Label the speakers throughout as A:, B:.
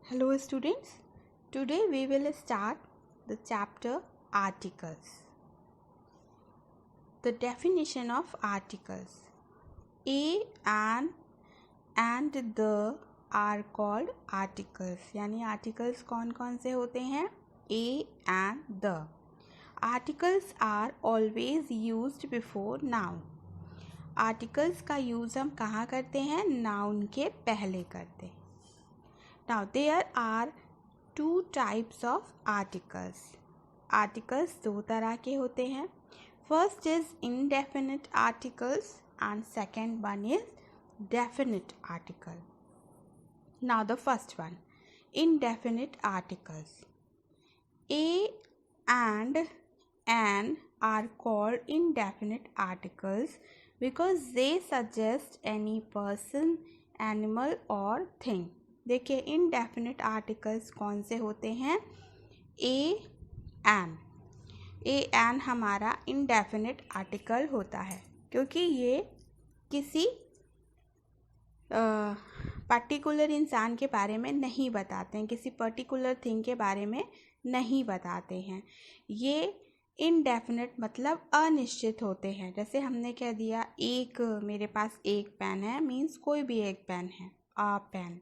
A: Hello students, today we will start the chapter articles. The definition of articles. A, an and the are called articles. यानी articles कौन कौन से होते हैं? A and the. Articles are always used before noun. Articles का use हम कहाँ करते हैं? Noun के पहले करते हैं. Now there are two types of articles. Articles दो तरह के होते हैं. First is indefinite articles and second one is definite article. Now the first one, indefinite articles. A and an are called indefinite articles because they suggest any person, animal or thing. देखिए indefinite articles कौन से होते हैं? A N हमारा indefinite article होता है क्योंकि ये किसी पर्टिकुलर इंसान के बारे में नहीं बताते हैं, किसी पर्टिकुलर थिंग के बारे में नहीं बताते हैं. ये इनडेफिनिट मतलब अनिश्चित होते हैं. जैसे हमने कह दिया एक मेरे पास एक पेन है, मीन्स कोई भी एक पेन है, अ पेन.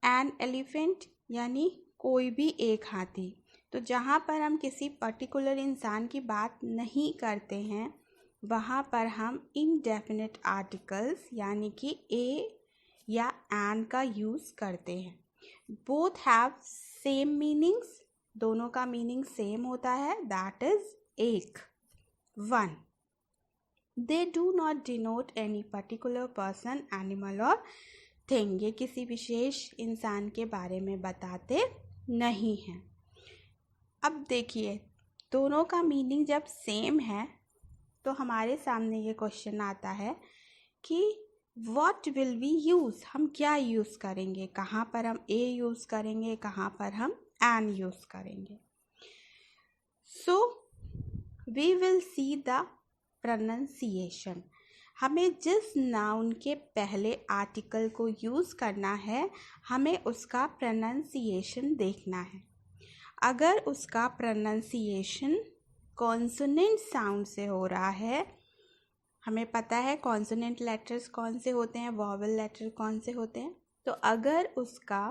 A: एन एलिफेंट यानी कोई भी एक हाथी. तो जहाँ पर हम किसी पर्टिकुलर इंसान की बात नहीं करते हैं वहाँ पर हम इनडेफिनिट आर्टिकल्स यानी कि ए या एन का यूज़ करते हैं. बोथ हैव सेम मीनिंग्स, दोनों का मीनिंग सेम होता है, दैट इज एक, one. They do not denote any particular person, animal और थिंग. ये किसी विशेष इंसान के बारे में बताते नहीं हैं. अब देखिए दोनों का मीनिंग जब सेम है तो हमारे सामने ये क्वेश्चन आता है कि व्हाट विल वी यूज़, हम क्या यूज़ करेंगे, कहाँ पर हम ए यूज़ करेंगे, कहाँ पर हम एन यूज़ करेंगे. So we will see the pronunciation. हमें जिस नाउन के पहले आर्टिकल को यूज़ करना है हमें उसका प्रोनाउंसिएशन देखना है. अगर उसका प्रोनाउंसिएशन कॉन्सोनेंट साउंड से हो रहा है, हमें पता है कॉन्सोनेंट लेटर्स कौन से होते हैं, वॉवल लेटर कौन से होते हैं. तो अगर उसका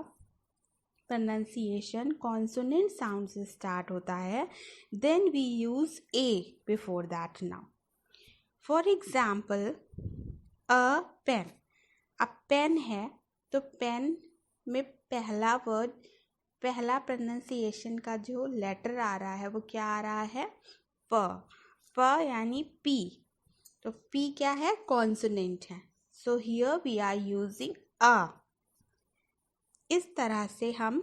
A: प्रोनाउंसिएशन कॉन्सोनेंट साउंड से स्टार्ट होता है then we use a before that noun. For example a pen. अब पेन है तो पेन में पहला वर्ड, पहला प्रोनाउंसिएशन का जो लेटर आ रहा है वो क्या आ रहा है? प यानी पी. तो पी क्या है? कॉन्सोनेंट है. So here we are using a. इस तरह से हम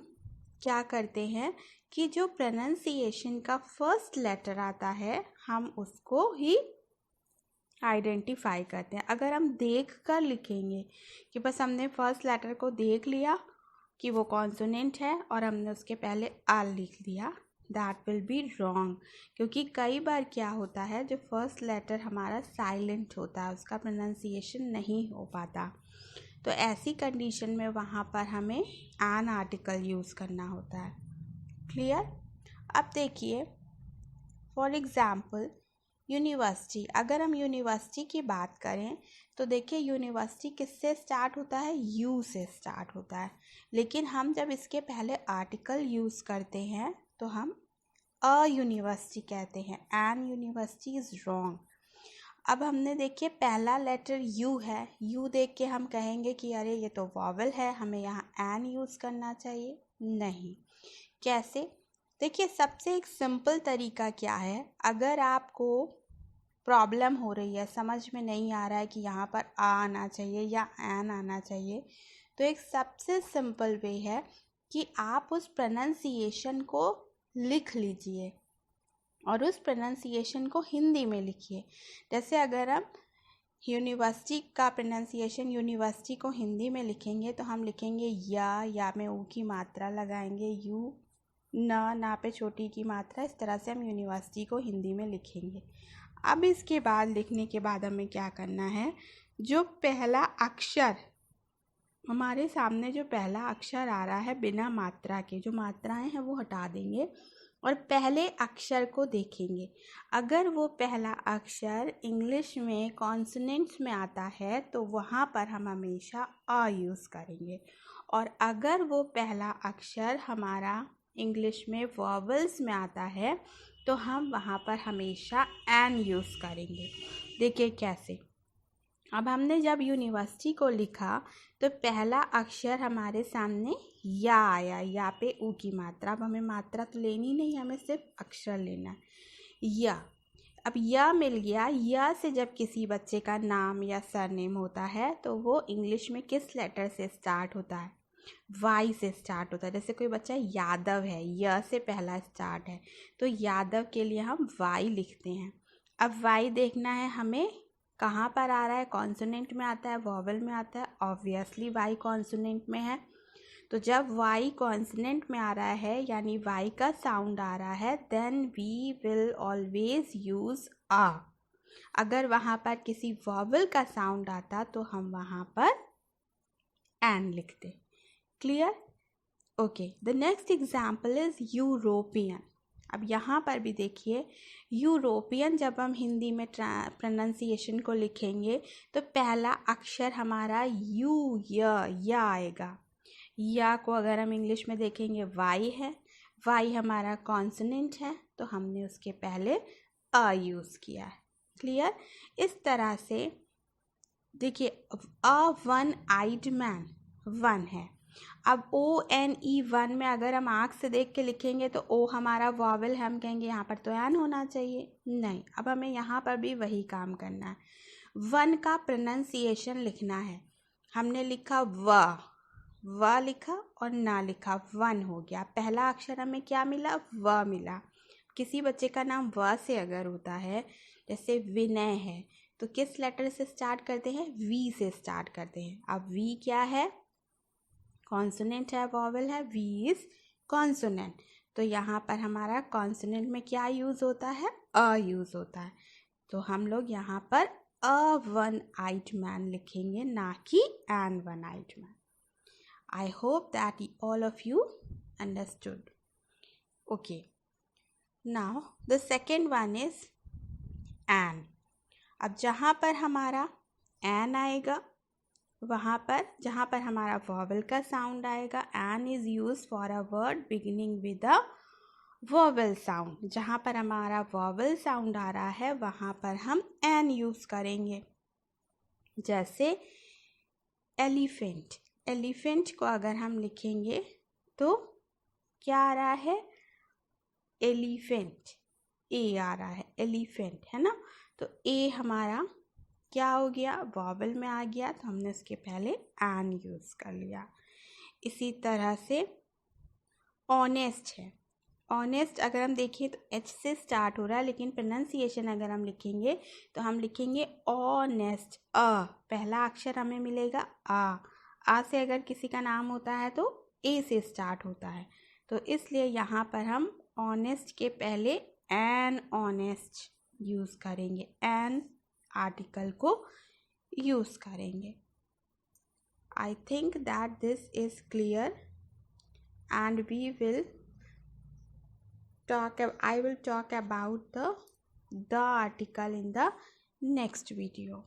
A: क्या करते हैं कि जो प्रोनाउंसिएशन का फर्स्ट लेटर आता है हम उसको ही आइडेंटिफाई करते हैं. अगर हम देख कर लिखेंगे कि बस हमने फर्स्ट लेटर को देख लिया कि वो कॉन्सोनेंट है और हमने उसके पहले आ लिख दिया, दैट विल बी रॉन्ग. क्योंकि कई बार क्या होता है जो फर्स्ट लेटर हमारा साइलेंट होता है, उसका प्रोनाउंसिएशन नहीं हो पाता. तो ऐसी कंडीशन में वहाँ पर हमें एन आर्टिकल यूज़ करना होता है. क्लियर? अब देखिए फॉर एग्ज़ाम्पल यूनिवर्सिटी. अगर हम यूनिवर्सिटी की बात करें तो देखिए यूनिवर्सिटी किससे स्टार्ट होता है? यू से स्टार्ट होता है. लेकिन हम जब इसके पहले आर्टिकल यूज़ करते हैं तो हम अ यूनिवर्सिटी कहते हैं. An university is wrong. अब हमने देखिए पहला लेटर यू है, यू देख के हम कहेंगे कि अरे ये तो वॉवल है, हमें यहाँ एन यूज़ करना चाहिए. नहीं. कैसे? देखिए सबसे एक सिंपल तरीका क्या है, अगर आपको प्रॉब्लम हो रही है, समझ में नहीं आ रहा है कि यहाँ पर आ आना चाहिए या एन आना चाहिए, तो एक सबसे सिंपल वे है कि आप उस प्रोनाउंसिएशन को लिख लीजिए और उस प्रोनाउंसिएशन को हिंदी में लिखिए. जैसे अगर हम यूनिवर्सिटी का प्रोनाउंसिएशन यूनिवर्सिटी को हिंदी में लिखेंगे तो हम लिखेंगे या में ऊ की मात्रा लगाएंगे, यू ना पे छोटी की मात्रा, इस तरह से हम यूनिवर्सिटी को हिंदी में लिखेंगे. अब इसके बाद लिखने के बाद हमें क्या करना है, जो पहला अक्षर हमारे सामने जो पहला अक्षर आ रहा है बिना मात्रा के, जो मात्राएं हैं वो हटा देंगे और पहले अक्षर को देखेंगे। अगर वो पहला अक्षर इंग्लिश में कॉन्सोनेंट्स में आता है तो वहाँ पर हम हमेशा अ यूज़ करेंगे, और अगर वो पहला अक्षर हमारा इंग्लिश में वॉवल्स में आता है तो हम वहाँ पर हमेशा एन यूज़ करेंगे। देखिए कैसे। अब हमने जब यूनिवर्सिटी को लिखा तो पहला अक्षर हमारे सामने या आया, या पे ऊ की मात्रा। अब हमें मात्रा तो लेनी नहीं, हमें सिर्फ अक्षर लेना है या। अब या मिल गया। या से जब किसी बच्चे का नाम या सरनेम होता है तो वो इंग्लिश में किस लेटर से स्टार्ट होता है? वाई से स्टार्ट होता है। जैसे कोई बच्चा यादव है, य से पहला स्टार्ट है तो यादव के लिए हम वाई लिखते हैं। अब वाई देखना है हमें कहाँ पर आ रहा है, कॉन्सोनेंट में आता है, वॉवल में आता है? ऑब्वियसली वाई कॉन्सोनेंट में है। तो जब वाई कॉन्सोनेंट में आ रहा है यानी वाई का साउंड आ रहा है, then we will always use आ। अगर वहाँ पर किसी वॉवल का साउंड आता तो हम वहाँ पर एन लिखते। Clear? Okay, the next example is European. अब यहाँ पर भी देखिए, यूरोपियन जब हम हिंदी में प्रोनाउंसिएशन को लिखेंगे तो पहला अक्षर हमारा यू या आएगा। या को अगर हम इंग्लिश में देखेंगे वाई है, वाई हमारा कॉन्सोनेंट है तो हमने उसके पहले अ यूज़ किया है। क्लियर? इस तरह से देखिए, a one eyed man, one है। अब ओ एन ई वन में अगर हम आँख से देख के लिखेंगे तो ओ हमारा वॉवल है, हम कहेंगे यहाँ पर तो एन होना चाहिए, नहीं। अब हमें यहाँ पर भी वही काम करना है, वन का प्रोनाउंसिएशन लिखना है। हमने लिखा व लिखा और ना लिखा, वन हो गया। पहला अक्षर हमें क्या मिला? व मिला। किसी बच्चे का नाम व से अगर होता है, जैसे विनय है, तो किस लेटर से स्टार्ट करते हैं? वी से स्टार्ट करते हैं। अब वी क्या है? कॉन्सोनेंट है, वॉवल है, वी इज कॉन्सोनेंट। तो यहाँ पर हमारा कॉन्सोनेंट में क्या यूज़ होता है? अ यूज़ होता है। तो हम लोग यहाँ पर अ वन आइड मैन लिखेंगे, ना कि an one eyed man. I hope that all of you understood. Okay. Now the second one is an. अब जहाँ पर हमारा an आएगा, वहाँ पर जहाँ पर हमारा वॉवल का साउंड आएगा, an is used for a word beginning with a vowel sound. जहाँ पर हमारा वॉवल साउंड आ रहा है वहाँ पर हम an यूज़ करेंगे। जैसे एलिफेंट, एलिफेंट को अगर हम लिखेंगे तो क्या आ रहा है? एलिफेंट, ए आ रहा है, एलिफेंट है ना। तो ए हमारा क्या हो गया? वॉवल में आ गया, तो हमने उसके पहले एन यूज़ कर लिया। इसी तरह से ऑनेस्ट है। ऑनेस्ट अगर हम देखें तो एच से स्टार्ट हो रहा है, लेकिन प्रोनाउंसिएशन अगर हम लिखेंगे तो हम लिखेंगे ऑनेस्ट। अ पहला अक्षर हमें मिलेगा आ से अगर किसी का नाम होता है तो ए से स्टार्ट होता है, तो इसलिए यहाँ पर हम ऑनेस्ट के पहले एन ऑनेस्ट यूज़ करेंगे, एन आर्टिकल को यूज़ करेंगे। I think that this is clear and we will I will talk about the article in the next video.